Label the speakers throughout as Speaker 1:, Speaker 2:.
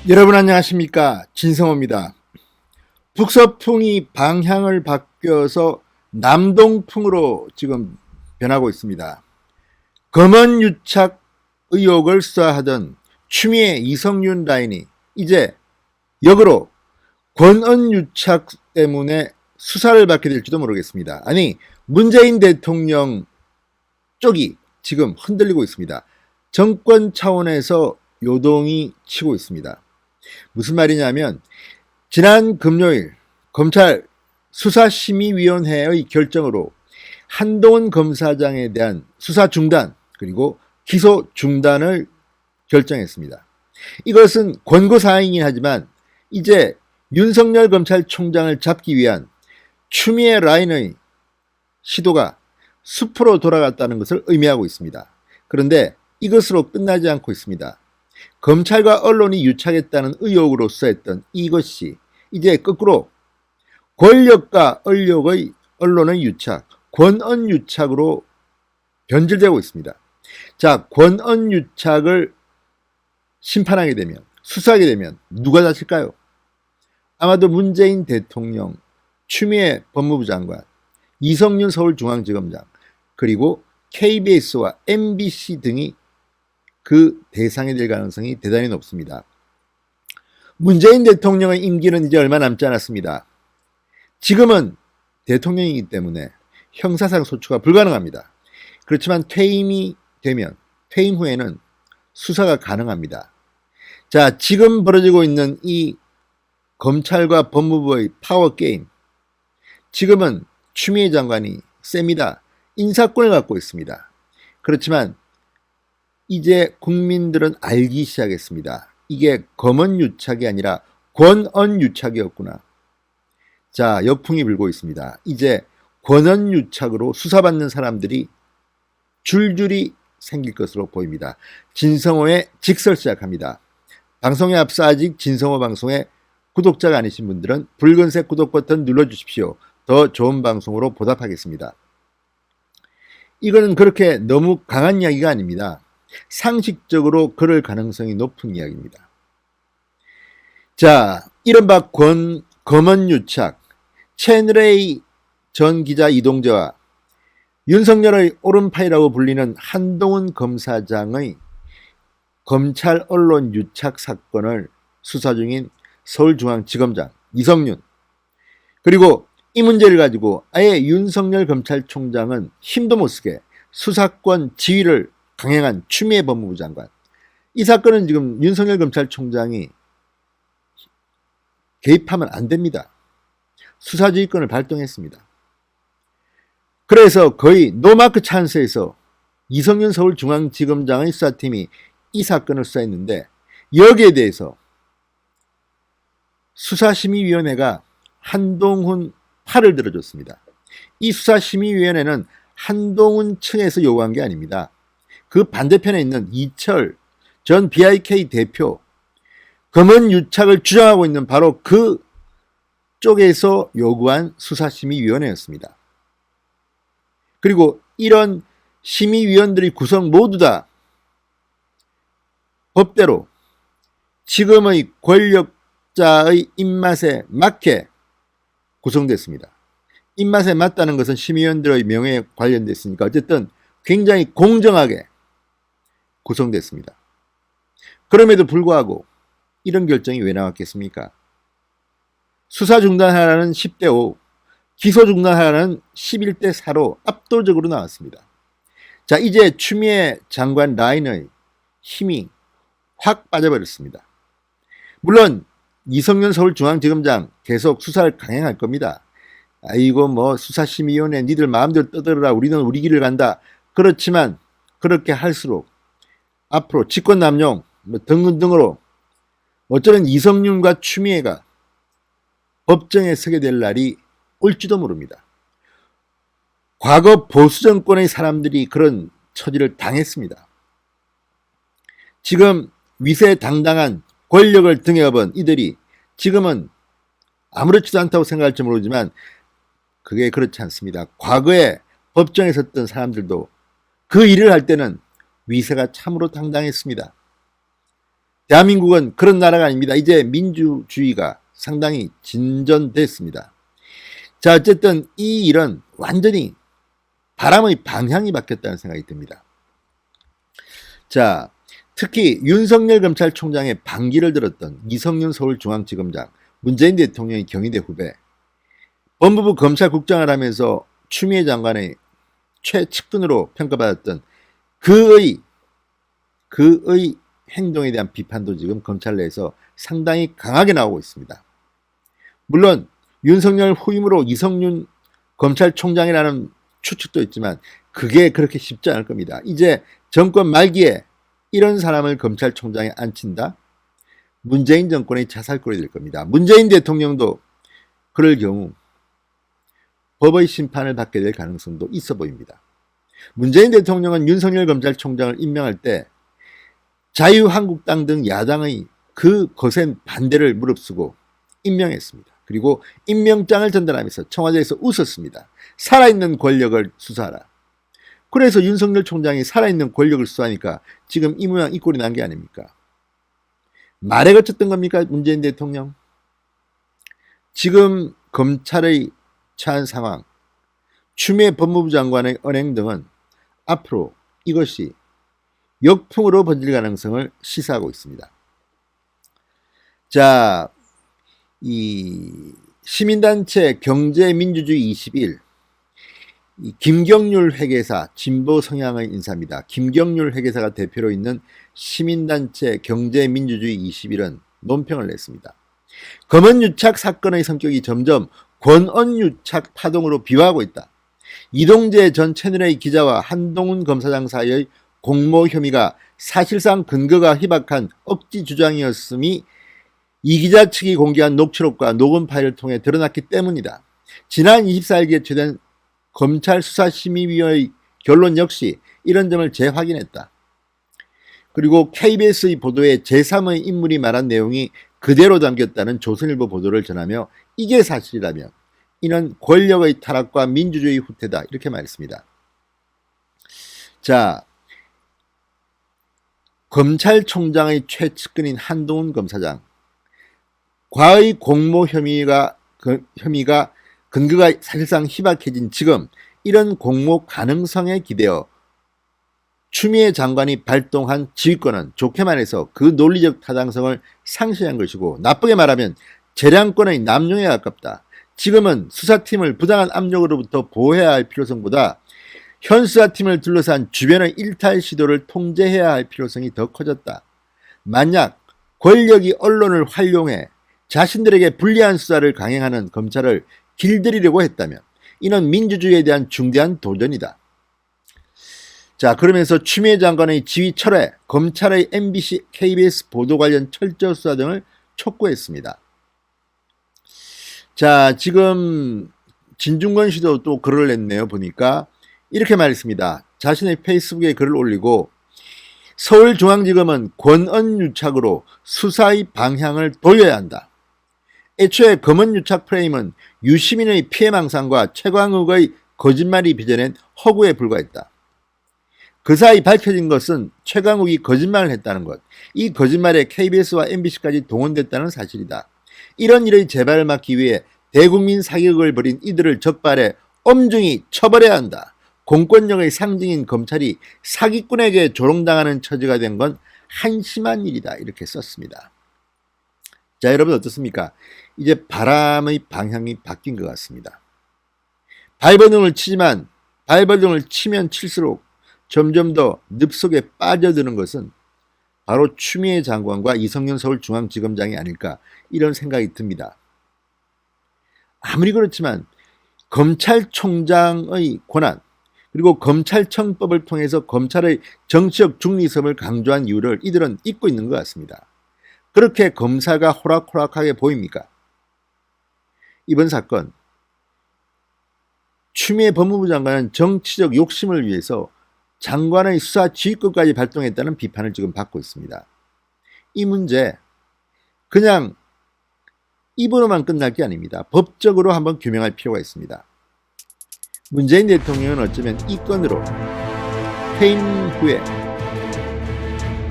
Speaker 1: 여러분 안녕하십니까, 진성호입니다. 북서풍이 방향을 바뀌어서 남동풍으로 지금 변하고 있습니다. 검언유착 의혹을 수사하던 추미애 이성윤 라인이 이제 역으로 권언유착 때문에 수사를 받게 될지도 모르겠습니다. 아니, 문재인 대통령 쪽이 지금 흔들리고 있습니다. 정권 차원에서 요동이 치고 있습니다. 무슨 말이냐면 지난 금요일 검찰 수사심의위원회의 결정으로 한동훈 검사장에 대한 수사 중단 그리고 기소 중단을 결정했습니다. 이것은 권고사항이긴 하지만 이제 윤석열 검찰총장을 잡기 위한 추미애 라인의 시도가 숲으로 돌아갔다는 것을 의미하고 있습니다. 그런데 이것으로 끝나지 않고 있습니다. 검찰과 언론이 유착했다는 의혹으로 수사했던 이것이 이제 거꾸로 권력과 언론의 유착, 권언 유착으로 변질되고 있습니다. 자, 권언 유착을 심판하게 되면, 수사하게 되면 누가 다칠까요? 아마도 문재인 대통령, 추미애 법무부 장관, 이성윤 서울중앙지검장, 그리고 KBS와 MBC 등이 그 대상이 될 가능성이 대단히 높습니다. 문재인 대통령의 임기는 이제 얼마 남지 않았습니다. 지금은 대통령이기 때문에 형사상 소추가 불가능합니다. 그렇지만 퇴임 후에는 수사가 가능합니다. 자, 지금 벌어지고 있는 이 검찰과 법무부의 파워게임, 지금은 추미애 장관이 셉니다. 인사권을 갖고 있습니다. 그렇지만 이제 국민들은 알기 시작했습니다. 이게 검언유착이 아니라 권언유착이었구나. 자, 역풍이 불고 있습니다. 이제 권언유착으로 수사받는 사람들이 줄줄이 생길 것으로 보입니다. 진성호의 직설 시작합니다. 방송에 앞서 아직 진성호 방송에 구독자가 아니신 분들은 붉은색 구독 버튼 눌러주십시오. 더 좋은 방송으로 보답하겠습니다. 이거는 그렇게 너무 강한 이야기가 아닙니다. 상식적으로 그럴 가능성이 높은 이야기입니다. 자, 이른바 검언유착, 채널A 전 기자 이동재와 윤석열의 오른팔이라고 불리는 한동훈 검사장의 검찰 언론 유착 사건을 수사 중인 서울중앙지검장 이성윤, 그리고 이 문제를 가지고 아예 윤석열 검찰총장은 힘도 못 쓰게 수사권 지휘를 강행한 추미애 법무부 장관, 이 사건은 지금 윤석열 검찰총장이 개입하면 안 됩니다. 수사지휘권을 발동했습니다. 그래서 거의 노마크 찬스에서 이성윤 서울중앙지검장의 수사팀이 이 사건을 수사했는데, 여기에 대해서 수사심의위원회가 한동훈 팔을 들어줬습니다. 이 수사심의위원회는 한동훈 측에서 요구한 게 아닙니다. 그 반대편에 있는 이철 전 BIK 대표, 검언유착을 주장하고 있는 바로 그 쪽에서 요구한 수사심의위원회였습니다. 그리고 이런 심의위원들의 구성 모두 다 법대로 지금의 권력자의 입맛에 맞게 구성됐습니다. 입맛에 맞다는 것은 심의위원들의 명예에 관련됐으니까 어쨌든 굉장히 공정하게 구성됐습니다. 그럼에도 불구하고 이런 결정이 왜 나왔겠습니까? 수사 중단하라는 10대 5, 기소 중단하라는 11대 4로 압도적으로 나왔습니다. 자, 이제 추미애 장관 라인의 힘이 확 빠져버렸습니다. 물론 이성윤 서울중앙지검장 계속 수사를 강행할 겁니다. 아이고 뭐 수사심의위원회 니들 마음대로 떠들어라, 우리는 우리 길을 간다. 그렇지만 그렇게 할수록 앞으로 직권남용 등등으로 어쩌면 이성윤과 추미애가 법정에 서게 될 날이 올지도 모릅니다. 과거 보수정권의 사람들이 그런 처지를 당했습니다. 지금 위세당당한 권력을 등에 업은 이들이 지금은 아무렇지도 않다고 생각할지 모르지만 그게 그렇지 않습니다. 과거에 법정에 섰던 사람들도 그 일을 할 때는 위세가 참으로 당당했습니다. 대한민국은 그런 나라가 아닙니다. 이제 민주주의가 상당히 진전됐습니다. 자, 어쨌든 이 일은 완전히 바람의 방향이 바뀌었다는 생각이 듭니다. 자, 특히 윤석열 검찰총장의 반기를 들었던 이성윤 서울중앙지검장, 문재인 대통령의 경희대 후배, 법무부 검찰국장을 하면서 추미애 장관의 최측근으로 평가받았던 그의 행동에 대한 비판도 지금 검찰 내에서 상당히 강하게 나오고 있습니다. 물론 윤석열 후임으로 이성윤 검찰총장이라는 추측도 있지만 그게 그렇게 쉽지 않을 겁니다. 이제 정권 말기에 이런 사람을 검찰총장에 앉힌다? 문재인 정권의 자살골이 될 겁니다. 문재인 대통령도 그럴 경우 법의 심판을 받게 될 가능성도 있어 보입니다. 문재인 대통령은 윤석열 검찰총장을 임명할 때 자유한국당 등 야당의 그 거센 반대를 무릅쓰고 임명했습니다. 그리고 임명장을 전달하면서 청와대에서 웃었습니다. 살아있는 권력을 수사하라. 그래서 윤석열 총장이 살아있는 권력을 수사하니까 지금 이 모양 이 꼴이 난 게 아닙니까? 말에 거쳤던 겁니까? 문재인 대통령? 지금 검찰의 처한 상황, 추미애 법무부 장관의 언행 등은 앞으로 이것이 역풍으로 번질 가능성을 시사하고 있습니다. 자, 이 시민단체 경제민주주의 21, 이 김경률 회계사, 진보 성향의 인사입니다. 김경률 회계사가 대표로 있는 시민단체 경제민주주의 21은 논평을 냈습니다. 검언유착 사건의 성격이 점점 권언유착 파동으로 비화하고 있다. 이동재 전 채널A 기자와 한동훈 검사장 사이의 공모 혐의가 사실상 근거가 희박한 억지 주장이었음이 이 기자 측이 공개한 녹취록과 녹음 파일을 통해 드러났기 때문이다. 지난 24일 개최된 검찰수사심의위의 결론 역시 이런 점을 재확인했다. 그리고 KBS의 보도에 제3의 인물이 말한 내용이 그대로 담겼다는 조선일보 보도를 전하며 이게 사실이라며 이는 권력의 타락과 민주주의 후퇴다 이렇게 말했습니다. 자, 검찰총장의 최측근인 한동훈 검사장, 과의 공모 혐의가 근거가 사실상 희박해진 지금 이런 공모 가능성에 기대어 추미애 장관이 발동한 지휘권은 좋게 말해서 그 논리적 타당성을 상실한 것이고 나쁘게 말하면 재량권의 남용에 가깝다. 지금은 수사팀을 부당한 압력으로부터 보호해야 할 필요성보다 현 수사팀을 둘러싼 주변의 일탈 시도를 통제해야 할 필요성이 더 커졌다. 만약 권력이 언론을 활용해 자신들에게 불리한 수사를 강행하는 검찰을 길들이려고 했다면 이는 민주주의에 대한 중대한 도전이다. 자, 그러면서 추미애 장관의 지휘 철회, 검찰의 MBC, KBS 보도 관련 철저 수사 등을 촉구했습니다. 자, 지금 진중권 씨도 또 글을 냈네요. 보니까 이렇게 말했습니다. 자신의 페이스북에 글을 올리고 서울중앙지검은 권언유착으로 수사의 방향을 돌려야 한다. 애초에 검언유착 프레임은 유시민의 피해망상과 최광욱의 거짓말이 빚어낸 허구에 불과했다. 그 사이 밝혀진 것은 최광욱이 거짓말을 했다는 것, 이 거짓말에 KBS와 MBC까지 동원됐다는 사실이다. 이런 일의 재발을 막기 위해 대국민 사격을 벌인 이들을 적발해 엄중히 처벌해야 한다. 공권력의 상징인 검찰이 사기꾼에게 조롱당하는 처지가 된 건 한심한 일이다. 이렇게 썼습니다. 자, 여러분 어떻습니까? 이제 바람의 방향이 바뀐 것 같습니다. 발버둥을 치지만 발버둥을 치면 칠수록 점점 더 늪속에 빠져드는 것은 바로 추미애 장관과 이성윤 서울중앙지검장이 아닐까 이런 생각이 듭니다. 아무리 그렇지만 검찰총장의 권한 그리고 검찰청법을 통해서 검찰의 정치적 중립성을 강조한 이유를 이들은 잊고 있는 것 같습니다. 그렇게 검사가 호락호락하게 보입니까? 이번 사건 추미애 법무부 장관은 정치적 욕심을 위해서 장관의 수사 지휘권까지 발동했다는 비판을 지금 받고 있습니다. 이 문제 그냥 입으로만 끝날 게 아닙니다. 법적으로 한번 규명할 필요가 있습니다. 문재인 대통령은 어쩌면 이 건으로 퇴임 후에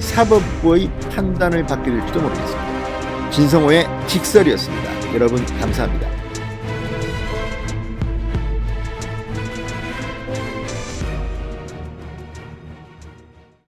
Speaker 1: 사법부의 판단을 받게 될지도 모르겠습니다. 진성호의 직설이었습니다. 여러분 감사합니다.